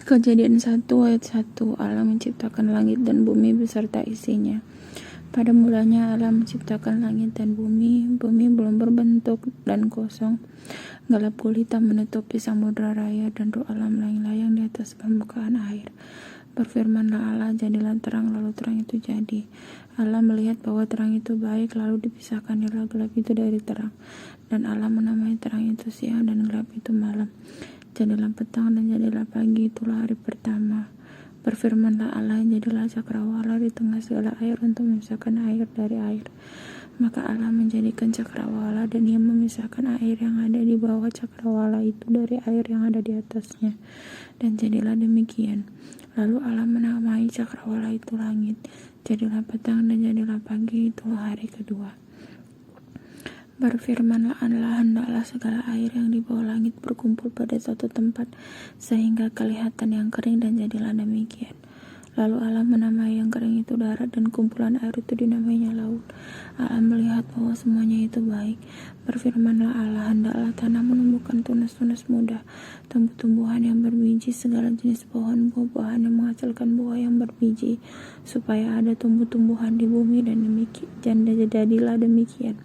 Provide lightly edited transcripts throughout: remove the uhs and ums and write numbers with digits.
Kejadian 1 ayat 1. Allah menciptakan langit dan bumi beserta isinya. Pada mulanya Allah menciptakan langit dan bumi. Bumi belum berbentuk dan kosong. Gelap gulita menutupi samudra raya dan roh Allah melayang-layang di atas permukaan air. Berfirmanlah Allah, jadilah terang, lalu terang itu jadi. Allah melihat bahwa terang itu baik, lalu dipisahkanlah gelap itu dari terang. Dan Allah menamai terang itu siang dan gelap itu malam. Jadilah petang dan jadilah pagi, itulah hari pertama. Berfirmanlah Allah, jadilah cakrawala di tengah segala air untuk memisahkan air dari air. Maka Allah menjadikan cakrawala dan Ia memisahkan air yang ada di bawah cakrawala itu dari air yang ada di atasnya. Dan jadilah demikian. Lalu Allah menamai cakrawala itu langit. Jadilah petang dan jadilah pagi, itulah hari kedua. Berfirmanlah Allah, hendaklah segala air yang di bawah langit berkumpul pada satu tempat, sehingga kelihatan yang kering, dan jadilah demikian. Lalu Allah menamai yang kering itu darat, dan kumpulan air itu dinamainya laut. Allah melihat bahwa semuanya itu baik. Berfirmanlah Allah, hendaklah tanah menumbuhkan tunas-tunas muda, tumbuh-tumbuhan yang berbiji, segala jenis pohon buah-buahan yang menghasilkan buah yang berbiji, supaya ada tumbuh-tumbuhan di bumi, dan demikian jadilah demikian.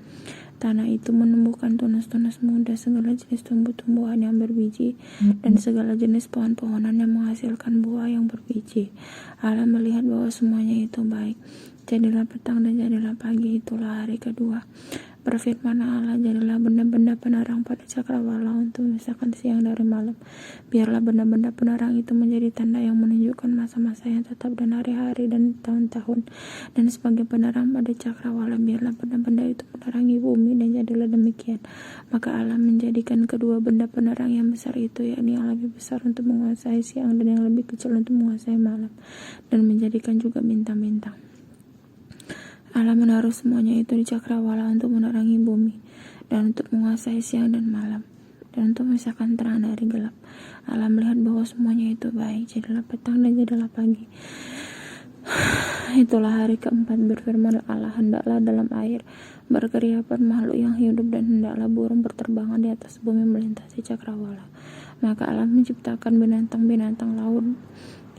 Tanah itu menumbuhkan tunas-tunas muda, segala jenis tumbuh-tumbuhan yang berbiji, dan segala jenis pohon-pohonan yang menghasilkan buah yang berbiji. Allah melihat bahwa semuanya itu baik. Jadilah petang dan jadilah pagi, itulah hari kedua. Berfirmanlah Allah, jadilah benda-benda penerang pada cakrawala untuk memisahkan siang dari malam. Biarlah benda-benda penerang itu menjadi tanda yang menunjukkan masa-masa yang tetap dan hari-hari dan tahun-tahun. Dan sebagai penerang pada cakrawala, biarlah benda-benda itu menerangi bumi, dan jadilah demikian. Maka Allah menjadikan kedua benda penerang yang besar itu, yakni yang lebih besar untuk menguasai siang dan yang lebih kecil untuk menguasai malam, dan menjadikan juga bintang-bintang. Allah menaruh semuanya itu di cakrawala untuk menerangi bumi, dan untuk menguasai siang dan malam, dan untuk memisahkan terang dari gelap. Allah melihat bahwa semuanya itu baik. Jadilah petang dan jadilah pagi. Itulah hari keempat. Berfirman Allah, hendaklah dalam air berkeriapan makhluk yang hidup, dan hendaklah burung berterbangan di atas bumi melintasi cakrawala. Maka Allah menciptakan binatang-binatang laut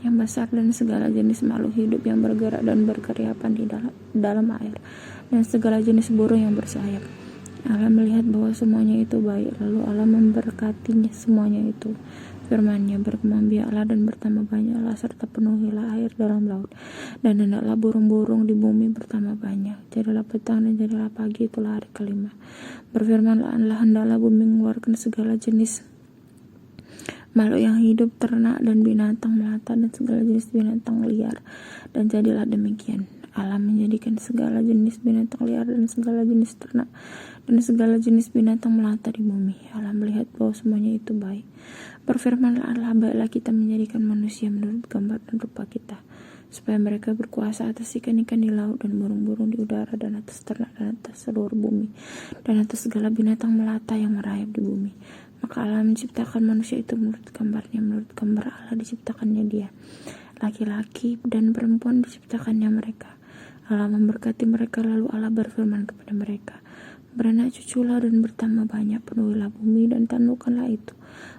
yang besar dan segala jenis makhluk hidup yang bergerak dan berkeriapan di dalam air, dan segala jenis burung yang bersayap. Allah melihat bahwa semuanya itu baik, lalu Allah memberkatinya semuanya itu. Firman-Nya, berkembang biaklah dan bertambah banyaklah, serta penuhilah air dalam laut, dan hendaklah burung-burung di bumi bertambah banyak. Jadilah petang dan jadilah pagi, itulah hari kelima. Berfirmanlah Allah, hendaklah bumi mengeluarkan segala jenis makhluk yang hidup, ternak dan binatang melata, dan segala jenis binatang liar, dan jadilah demikian. Allah menjadikan segala jenis binatang liar dan segala jenis ternak dan segala jenis binatang melata di bumi. Allah melihat bahwa semuanya itu baik. Berfirmanlah Allah, baiklah kita menjadikan manusia menurut gambar dan rupa kita, supaya mereka berkuasa atas ikan-ikan di laut dan burung-burung di udara, dan atas ternak, dan atas seluruh bumi, dan atas segala binatang melata yang merayap di bumi. Maka Allah menciptakan manusia itu menurut gambarnya, menurut gambar Allah diciptakannya dia. Laki-laki dan perempuan diciptakannya mereka. Allah memberkati mereka, lalu Allah berfirman kepada mereka, beranak cuculah dan bertambah banyak, penuhilah bumi dan tandukkanlah itu.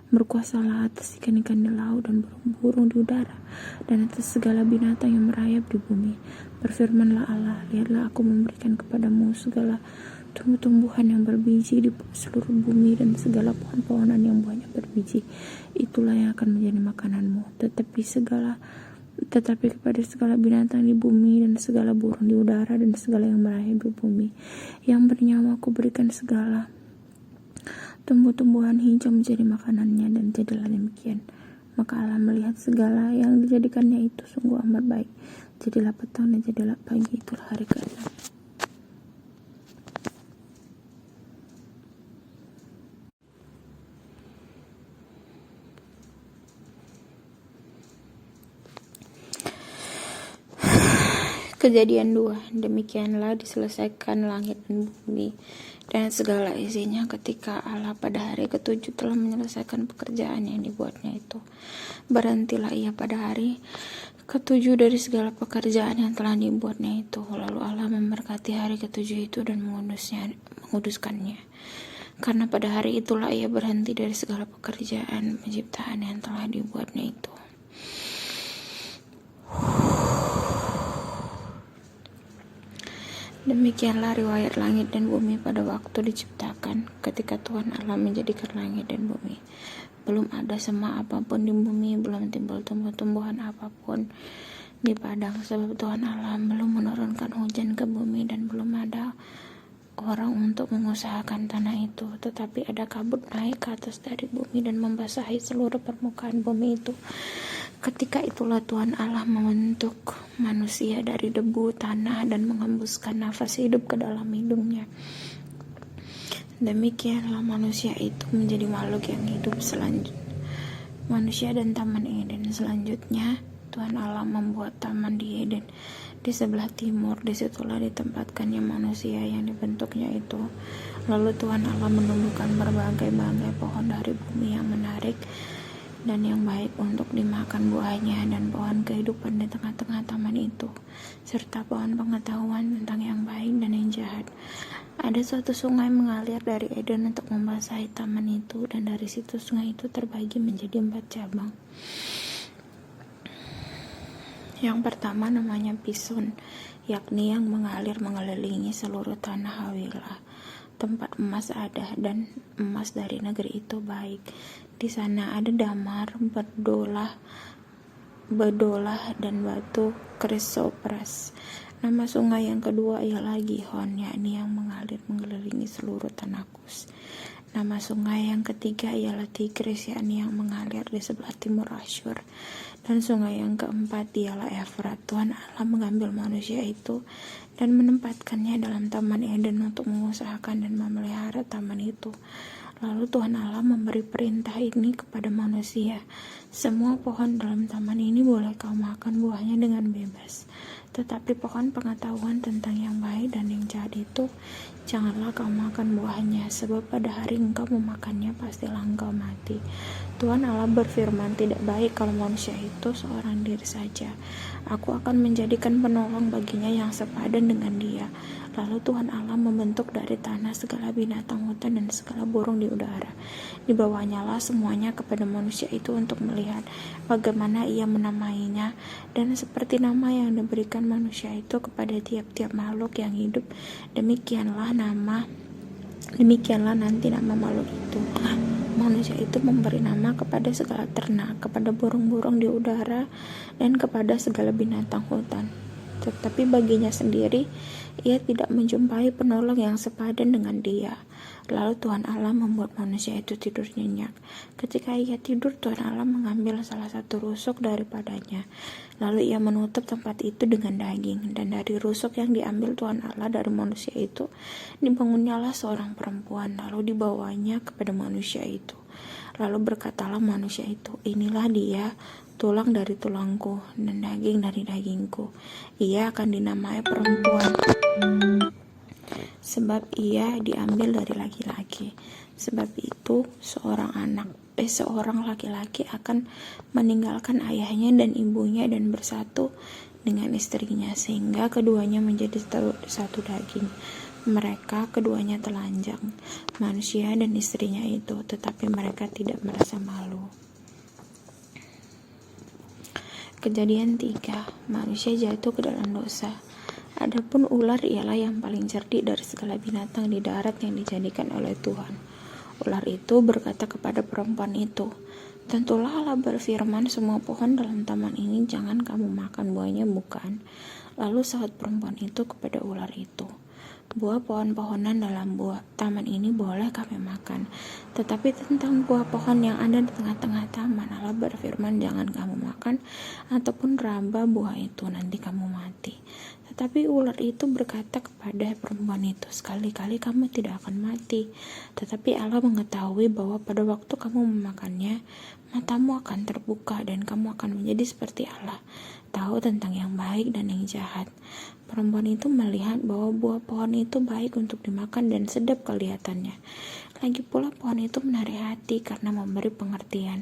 Berkuasalah atas ikan-ikan di laut dan burung-burung di udara, dan atas segala binatang yang merayap di bumi. Berfirmanlah Allah, lihatlah aku memberikan kepadamu segala tumbuh-tumbuhan yang berbiji di seluruh bumi, dan segala pohon-pohonan yang buahnya berbiji. Itulah yang akan menjadi makananmu. Tetapi kepada segala binatang di bumi, dan segala burung di udara, dan segala yang merayap di bumi yang bernyawa, aku berikan segala tumbuh-tumbuhan hijau menjadi makanannya, dan jadilah demikian. Maka Allah melihat segala yang dijadikannya itu sungguh amat baik. Jadilah petang dan jadilah pagi, itulah hari ke-6. Kejadian 2. Demikianlah diselesaikan langit dan bumi dan segala isinya ketika Allah pada hari ke-7 telah menyelesaikan pekerjaan yang dibuatnya itu. Berhentilah ia pada hari ke-7 dari segala pekerjaan yang telah dibuatnya itu. Lalu Allah memberkati hari ke-7 itu dan menguduskannya. Karena pada hari itulah ia berhenti dari segala pekerjaan penciptaan yang telah dibuatnya itu. Demikianlah riwayat langit dan bumi pada waktu diciptakan, ketika Tuhan Allah menjadikan langit dan bumi. Belum ada semak apapun di bumi, belum timbul tumbuh-tumbuhan apapun di padang, sebab Tuhan Allah belum menurunkan hujan ke bumi dan belum ada orang untuk mengusahakan tanah itu. Tetapi ada kabut naik ke atas dari bumi dan membasahi seluruh permukaan bumi itu. Ketika itulah Tuhan Allah membentuk manusia dari debu tanah dan mengembuskan nafas hidup ke dalam hidungnya. Demikianlah manusia itu menjadi makhluk yang hidup selanjutnya. Manusia dan Taman Eden. Selanjutnya Tuhan Allah membuat taman di Eden di sebelah timur. Disitulah ditempatkannya manusia yang dibentuknya itu. Lalu Tuhan Allah menumbuhkan berbagai-bagai pohon dari bumi yang menarik dan yang baik untuk dimakan buahnya, dan pohon kehidupan di tengah-tengah taman itu, serta pohon pengetahuan tentang yang baik dan yang jahat. Ada suatu sungai mengalir dari Eden untuk membasahi taman itu, dan dari situ sungai itu terbagi menjadi 4 cabang. Yang pertama namanya Pison, yakni yang mengalir mengelilingi seluruh tanah Hawilah. Tempat emas ada, dan emas dari negeri itu baik. Di sana ada damar, bedolah dan batu krisopras. Nama sungai yang kedua ialah Gihon, yakni yang mengalir mengelilingi seluruh tanah Kus. Nama sungai yang ketiga ialah Tigris, yakni yang mengalir di sebelah timur Asyur. Dan sungai yang keempat ialah Efrat. Tuhan Allah mengambil manusia itu dan menempatkannya dalam Taman Eden untuk mengusahakan dan memelihara taman itu. Lalu Tuhan Allah memberi perintah ini kepada manusia. Semua pohon dalam taman ini boleh kau makan buahnya dengan bebas. Tetapi pohon pengetahuan tentang yang baik dan yang jahat itu, janganlah kau makan buahnya, sebab pada hari engkau memakannya pastilah engkau mati. Tuhan Allah berfirman, tidak baik kalau manusia itu seorang diri saja. Aku akan menjadikan penolong baginya yang sepadan dengan dia. Lalu Tuhan Allah membentuk dari tanah segala binatang hutan dan segala burung di udara. Dibawanya lah semuanya kepada manusia itu untuk melihat bagaimana ia menamainya, dan seperti nama yang diberikan manusia itu kepada tiap-tiap makhluk yang hidup, demikianlah nanti nama makhluk itu. Manusia itu memberi nama kepada segala ternak, kepada burung-burung di udara, dan kepada segala binatang hutan. Tetapi baginya sendiri, ia tidak menjumpai penolong yang sepadan dengan dia. Lalu Tuhan Allah membuat manusia itu tidur nyenyak. Ketika ia tidur, Tuhan Allah mengambil salah satu rusuk daripadanya. Lalu ia menutup tempat itu dengan daging. Dan dari rusuk yang diambil Tuhan Allah dari manusia itu, dibangunnyalah seorang perempuan. Lalu dibawanya kepada manusia itu. Lalu berkatalah manusia itu, inilah dia, tulang dari tulangku dan daging dari dagingku. Ia akan dinamai perempuan, sebab ia diambil dari laki-laki. Sebab itu seorang laki-laki akan meninggalkan ayahnya dan ibunya dan bersatu dengan istrinya, sehingga keduanya menjadi satu daging. Mereka keduanya telanjang, manusia dan istrinya itu, tetapi mereka tidak merasa malu. Kejadian 3. Manusia jatuh ke dalam dosa. Adapun ular ialah yang paling cerdik dari segala binatang di darat yang dijadikan oleh Tuhan. Ular itu berkata kepada perempuan itu, tentulah Allah berfirman, semua pohon dalam taman ini jangan kamu makan buahnya, bukan? Lalu sahut perempuan itu kepada ular itu, buah pohon-pohonan dalam taman ini boleh kami makan, tetapi tentang buah pohon yang ada di tengah-tengah taman, Allah berfirman, jangan kamu makan ataupun raba buah itu, nanti kamu mati. Tetapi ular itu berkata kepada perempuan itu, sekali-kali kamu tidak akan mati, tetapi Allah mengetahui bahwa pada waktu kamu memakannya, matamu akan terbuka dan kamu akan menjadi seperti Allah, tahu tentang yang baik dan yang jahat. Perempuan itu melihat bahwa buah pohon itu baik untuk dimakan dan sedap kelihatannya. Lagi pula pohon itu menarik hati karena memberi pengertian.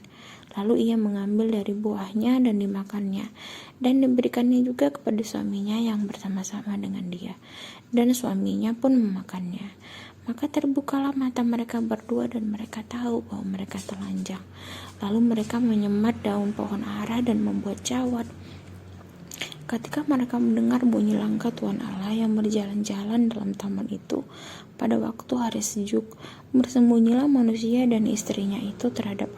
Lalu ia mengambil dari buahnya dan dimakannya, dan diberikannya juga kepada suaminya yang bersama-sama dengan dia. Dan suaminya pun memakannya. Maka terbukalah mata mereka berdua dan mereka tahu bahwa mereka telanjang. Lalu mereka menyemat daun pohon ara dan membuat jawat. Ketika mereka mendengar bunyi langkah Tuhan Allah yang berjalan-jalan dalam taman itu pada waktu hari sejuk, bersembunyilah manusia dan istrinya itu terhadap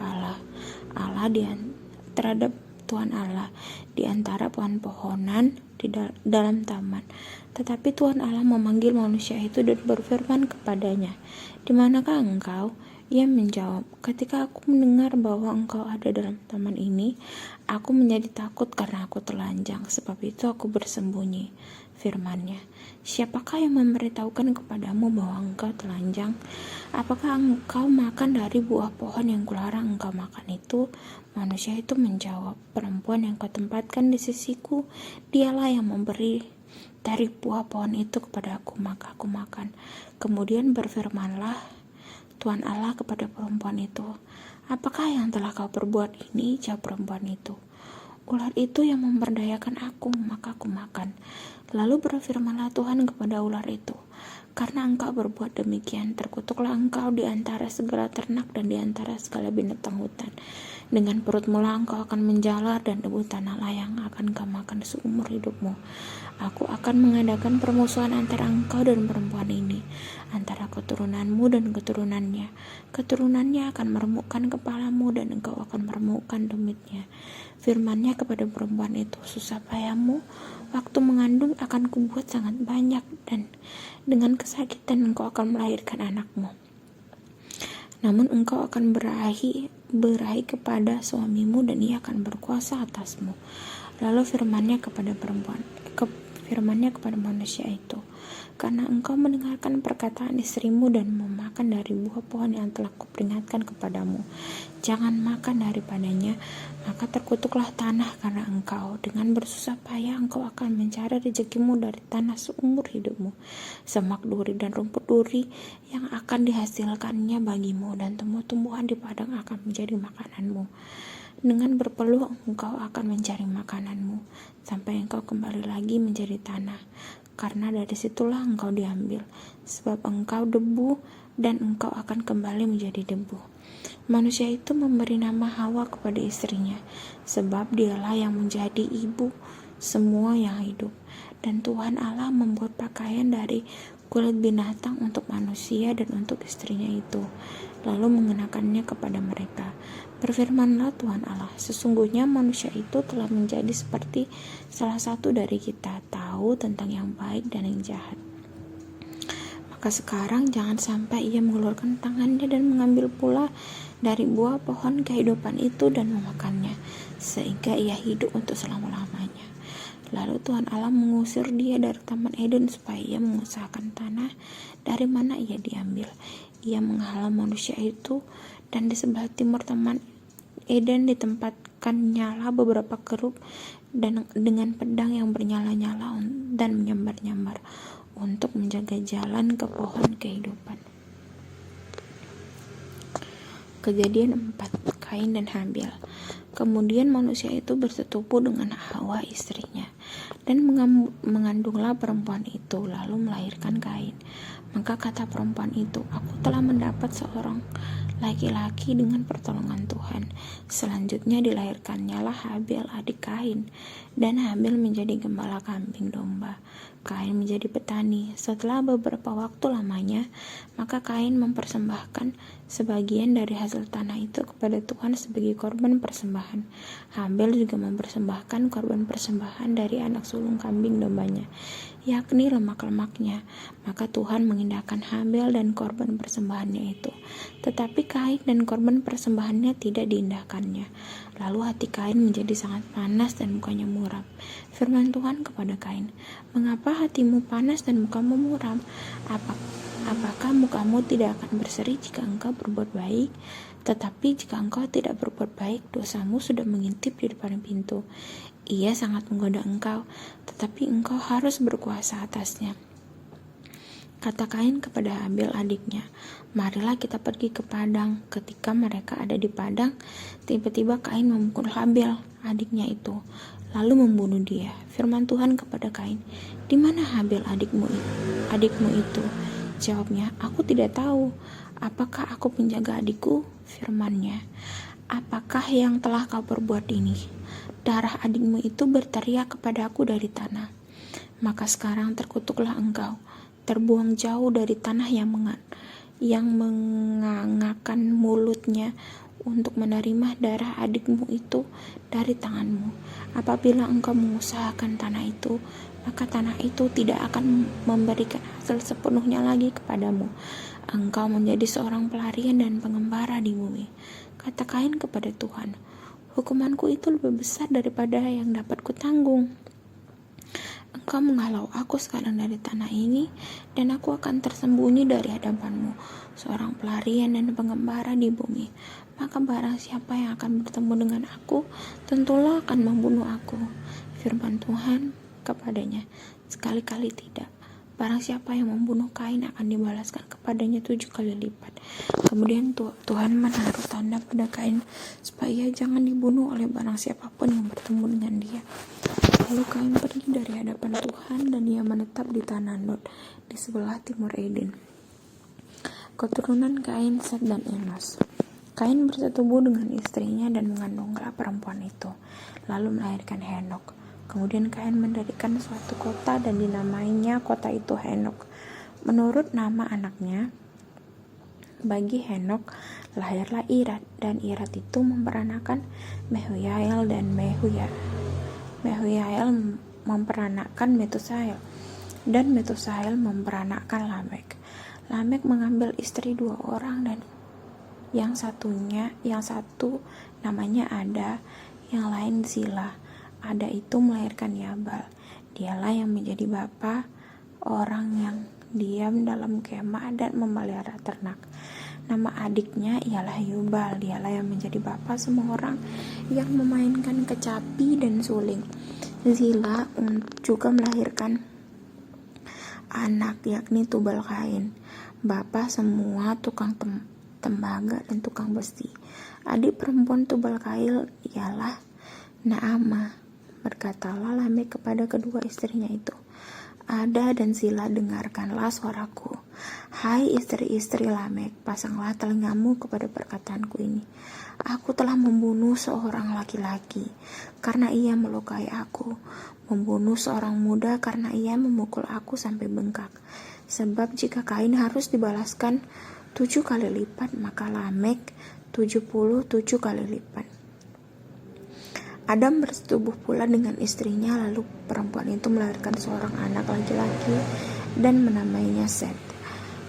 terhadap Tuhan Allah di antara pohon-pohonan di dalam taman. Tetapi Tuhan Allah memanggil manusia itu dan berfirman kepadanya, "Di manakah engkau?" Ia menjawab, "Ketika aku mendengar bahwa engkau ada dalam taman ini, aku menjadi takut karena aku telanjang, sebab itu aku bersembunyi." Firman-Nya, "Siapakah yang memberitahukan kepadamu bahwa engkau telanjang? Apakah engkau makan dari buah pohon yang kularang engkau makan itu?" Manusia itu menjawab, "Perempuan yang kau tempatkan di sisiku, dialah yang memberi dari buah pohon itu kepada aku, maka aku makan." Kemudian berfirmanlah Tuhan Allah kepada perempuan itu, "Apakah yang telah kau perbuat ini?" Jawab perempuan itu, "Ular itu yang memberdayakan aku, maka aku makan." Lalu berfirmanlah Tuhan kepada ular itu, "Karena engkau berbuat demikian, terkutuklah engkau di antara segala ternak dan di antara segala binatang hutan. Dengan perutmu lah engkau akan menjalar dan debu tanahlah yang akan kau makan seumur hidupmu. Aku akan mengadakan permusuhan antara engkau dan perempuan ini, antara keturunanmu dan keturunannya. Keturunannya akan meremukkan kepalamu dan engkau akan meremukkan tumitnya." Firman-Nya kepada perempuan itu, "Susah payahmu waktu mengandung akan kubuat sangat banyak, dan dengan kesakitan engkau akan melahirkan anakmu. Namun engkau akan berahi kepada suamimu dan ia akan berkuasa atasmu." Lalu firman-Nya kepada manusia itu, "Karena engkau mendengarkan perkataan istrimu dan memakan dari buah pohon yang telah kuperingatkan kepadamu, jangan makan daripadanya, maka terkutuklah tanah karena engkau. Dengan bersusah payah engkau akan mencari rezekimu dari tanah seumur hidupmu. Semak duri dan rumput duri yang akan dihasilkannya bagimu, dan tumbuh-tumbuhan di padang akan menjadi makananmu. Dengan berpeluh engkau akan mencari makananmu, sampai engkau kembali lagi menjadi tanah, karena dari situlah engkau diambil, sebab engkau debu dan engkau akan kembali menjadi debu." Manusia itu memberi nama Hawa kepada istrinya, sebab dialah yang menjadi ibu semua yang hidup. Dan Tuhan Allah membuat pakaian dari kulit binatang untuk manusia dan untuk istrinya itu, lalu mengenakannya kepada mereka. Berfirmanlah Tuhan Allah, "Sesungguhnya manusia itu telah menjadi seperti salah satu dari kita, tahu tentang yang baik dan yang jahat. Maka sekarang jangan sampai ia mengulurkan tangannya dan mengambil pula dari buah pohon kehidupan itu dan memakannya, sehingga ia hidup untuk selama-lamanya." Lalu Tuhan Allah mengusir dia dari Taman Eden supaya ia mengusahakan tanah dari mana ia diambil. Ia menghalau manusia itu, dan di sebelah timur Taman Eden ditempatkan nyala beberapa kerub dan dengan pedang yang bernyala-nyala dan menyambar-nyambar untuk menjaga jalan ke pohon kehidupan. Kejadian 4, Kain dan Habil. Kemudian manusia itu bersetubuh dengan Hawa istrinya, dan mengandunglah perempuan itu, lalu melahirkan Kain. Maka kata perempuan itu, "Aku telah mendapat seorang laki-laki dengan pertolongan Tuhan." Selanjutnya dilahirkannya Habil adik Kain, dan Habil menjadi gembala kambing domba, Kain menjadi petani. Setelah beberapa waktu lamanya, maka Kain mempersembahkan sebagian dari hasil tanah itu kepada Tuhan sebagai korban persembahan. Habil juga mempersembahkan korban persembahan dari anak sulung kambing dombanya, yakni lemak-lemaknya. Maka Tuhan mengindahkan Habil dan korban persembahannya itu, tetapi Kain dan korban persembahannya tidak diindahkannya. Lalu hati Kain menjadi sangat panas dan mukanya muram. Firman Tuhan kepada Kain, "Mengapa hatimu panas dan mukamu muram? Apakah mukamu tidak akan berseri jika engkau berbuat baik? Tetapi jika engkau tidak berbuat baik, dosamu sudah mengintip di depan pintu. Ia sangat menggoda engkau, tetapi engkau harus berkuasa atasnya." Kata Kain kepada Habil adiknya, "Marilah kita pergi ke padang." Ketika mereka ada di padang, tiba-tiba Kain memukul Habil adiknya itu, lalu membunuh dia. Firman Tuhan kepada Kain, "Di mana Habil adikmu itu?" Jawabnya, aku tidak tahu. Apakah aku penjaga adikku? Firman-Nya, apakah yang telah kau perbuat ini? Darah adikmu itu berteriak kepadaku dari tanah. Maka sekarang terkutuklah engkau, terbuang jauh dari tanah yang mengangakkan mulutnya untuk menerima darah adikmu itu dari tanganmu. Apabila engkau mengusahakan tanah itu, maka tanah itu tidak akan memberikan hasil sepenuhnya lagi kepadamu. Engkau menjadi seorang pelarian dan pengembara di bumi. Kata Kain kepada Tuhan, hukumanku itu lebih besar daripada yang dapat kutanggung. Engkau menghalau aku sekarang dari tanah ini, dan aku akan tersembunyi dari hadapanmu, seorang pelarian dan pengembara di bumi. Maka barang siapa yang akan bertemu dengan aku, tentulah akan membunuh aku. Firman Tuhan kepadanya, sekali-kali tidak. Barang siapa yang membunuh Kain akan dibalaskan kepadanya 7 kali lipat. Kemudian Tuhan menaruh tanda pada Kain supaya ia jangan dibunuh oleh barang siapapun yang bertemu dengan dia. Lalu Kain pergi dari hadapan Tuhan dan ia menetap di tanah Nod di sebelah timur Eden. Keturunan Kain, Set dan Enos. Kain bersetubuh dengan istrinya dan mengandunglah perempuan itu, lalu melahirkan Henok. Kemudian Kain mendirikan suatu kota dan dinamainya kota itu Henok, menurut nama anaknya. Bagi Henok lahirlah Irad, dan Irad itu memperanakan Mehujael, dan Mehujael memperanakan Metusael, dan Metusael memperanakan Lamek. Lamek mengambil istri 2 orang, dan yang satu namanya Ada, yang lain Zila. Ada itu melahirkan Yabal. Dialah yang menjadi bapa orang yang diam dalam kemah dan memelihara ternak. Nama adiknya ialah Yubal. Dialah yang menjadi bapa semua orang yang memainkan kecapi dan suling. Zila juga melahirkan anak, yakni Tubal Kain, bapa semua tukang tembaga dan tukang besi. Adik perempuan Tubal Kain ialah Naamah. Berkatalah Lamek kepada kedua istrinya itu, Ada dan Zila, dengarkanlah suaraku. Hai istri-istri Lamek, pasanglah telingamu kepada perkataanku ini. Aku telah membunuh seorang laki-laki karena ia melukai aku, membunuh seorang muda karena ia memukul aku sampai bengkak. Sebab jika Kain harus dibalaskan 7 kali lipat, maka Lamek 77 kali lipat. Adam bersetubuh pula dengan istrinya, lalu perempuan itu melahirkan seorang anak laki-laki dan menamainya Set.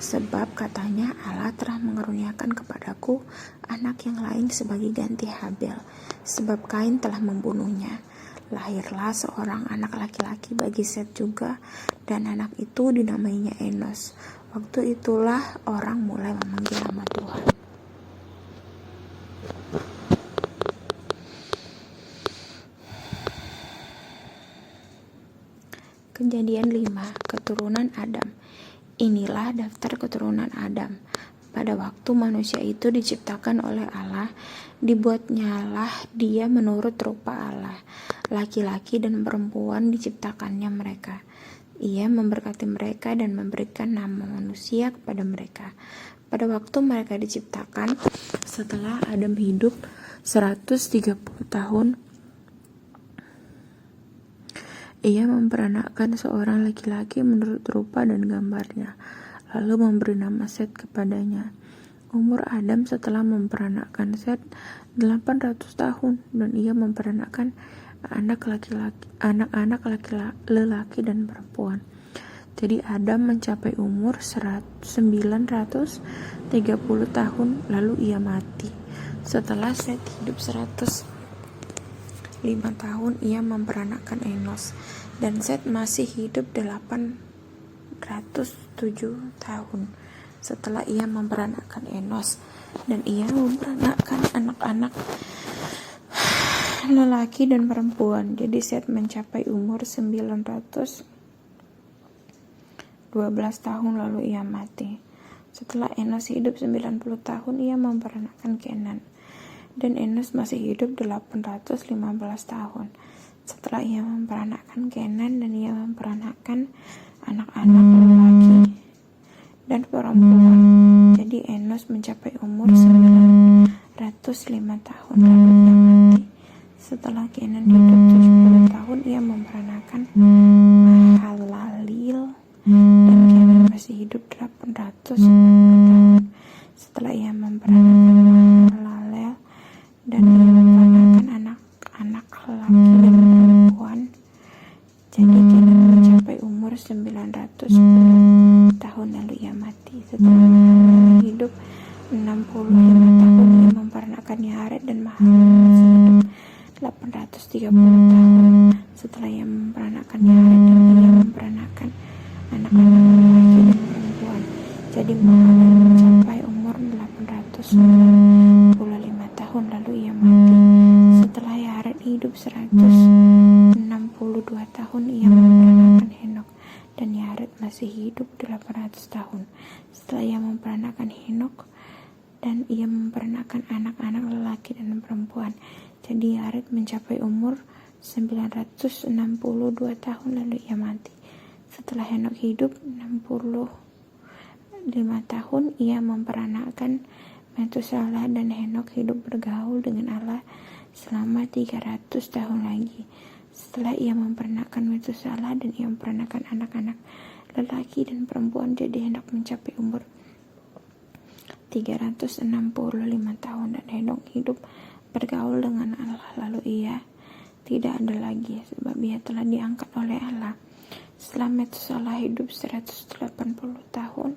Sebab katanya, Allah telah mengaruniakan kepadaku anak yang lain sebagai ganti Habel, sebab Kain telah membunuhnya. Lahirlah seorang anak laki-laki bagi Set juga, dan anak itu dinamainya Enos. Waktu itulah orang mulai memanggil nama Tuhan. Kejadian 5. Keturunan Adam. Inilah daftar keturunan Adam. Pada waktu manusia itu diciptakan oleh Allah, dibuatnyalah dia menurut rupa Allah. Laki-laki dan perempuan diciptakannya mereka. Ia memberkati mereka dan memberikan nama manusia kepada mereka. Pada waktu mereka diciptakan, setelah Adam hidup 130 tahun, ia memperanakkan seorang laki-laki menurut rupa dan gambarnya, lalu memberi nama Set kepadanya. Umur Adam setelah memperanakkan Set 800 tahun, dan ia memperanakkan anak-anak lelaki dan perempuan. Jadi Adam mencapai umur 930 tahun, lalu ia mati. Setelah Set hidup 105 tahun, ia memperanakkan Enos, dan Set masih hidup 807 tahun setelah ia memperanakkan Enos, dan ia memperanakkan anak-anak lelaki dan perempuan. Jadi Set mencapai umur 912 tahun, lalu ia mati. Setelah Enos hidup 90 tahun, ia memperanakkan Kenan, dan Enos masih hidup 815 tahun setelah ia memperanakkan Kenan, dan ia memperanakkan anak-anak lelaki dan perempuan. Jadi Enos mencapai umur 905 tahun lalu ia mati. Setelah Kenan hidup 70 tahun, ia memperanakan Mahalalel, dan Kenan masih hidup 890 tahun. Setelah ia memperanakan Mahalalel dan ia memperanakan anak-anak laki dan perempuan, jadi Kenan mencapai umur 910 tahun lalu ia mati. Setelah Mahalalel hidup 65 tahun, ia memperanakan Yared, dan Mahalalel masih hidup 830 tahun. Setelah ia memperanakan Yared, dan ia memperanakan anak-anak laki dan perempuan, jadi Mahalalel mencapai umur 895 tahun lalu ia mati. Setelah Yared hidup 162 tahun, ia memperanakan Henok, dan Yared masih hidup 800 tahun. Setelah ia memperanakan Henok, dan ia memperanakan anak-anak lelaki dan perempuan, jadi Yared mencapai umur 962 tahun lalu ia mati. Setelah Henok hidup 65 tahun, ia memperanakan Metusalah, dan Henok hidup bergaul dengan Allah selama 300 tahun lagi. Setelah ia memperanakan Metusalah dan ia memperanakan anak-anak lelaki dan perempuan, jadi Henok mencapai umur 365 tahun, dan Henok hidup bergaul dengan Allah. Lalu ia tidak ada lagi, sebab ia telah diangkat oleh Allah. Setelah Metusalah hidup 187 tahun,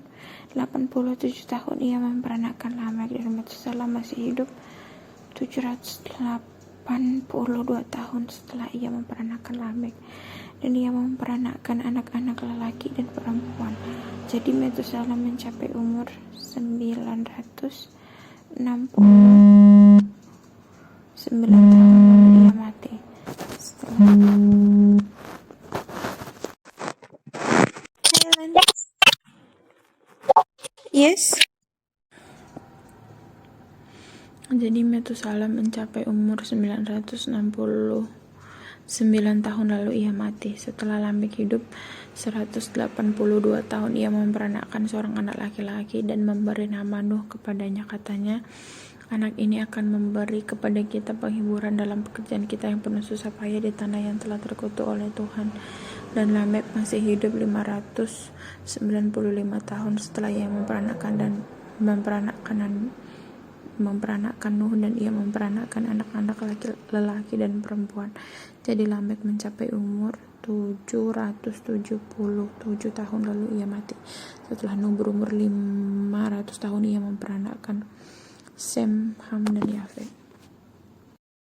ia memperanakan Lamek, dan Metusalah masih hidup 782 tahun. Setelah ia memperanakan Lamek, dan ia memperanakan anak-anak lelaki dan perempuan, jadi Metusalah mencapai umur 969 tahun lalu ia mati. Yes. Jadi Metusalah mencapai umur 969 tahun lalu ia mati. Setelah Lamek hidup 182 tahun, ia memperanakan seorang anak laki-laki dan memberi nama Nuh kepadanya. Katanya, anak ini akan memberi kepada kita penghiburan dalam pekerjaan kita yang penuh susah payah di tanah yang telah terkutuk oleh Tuhan. Dan Lamek masih hidup 595 tahun setelah ia memperanakan Nuh, dan ia memperanakan anak-anak lelaki dan perempuan. Jadi Lamek mencapai umur 777 tahun lalu ia mati. Setelah Nuh berumur 500 tahun, ia memperanakan Sem, Ham, dan Yafet.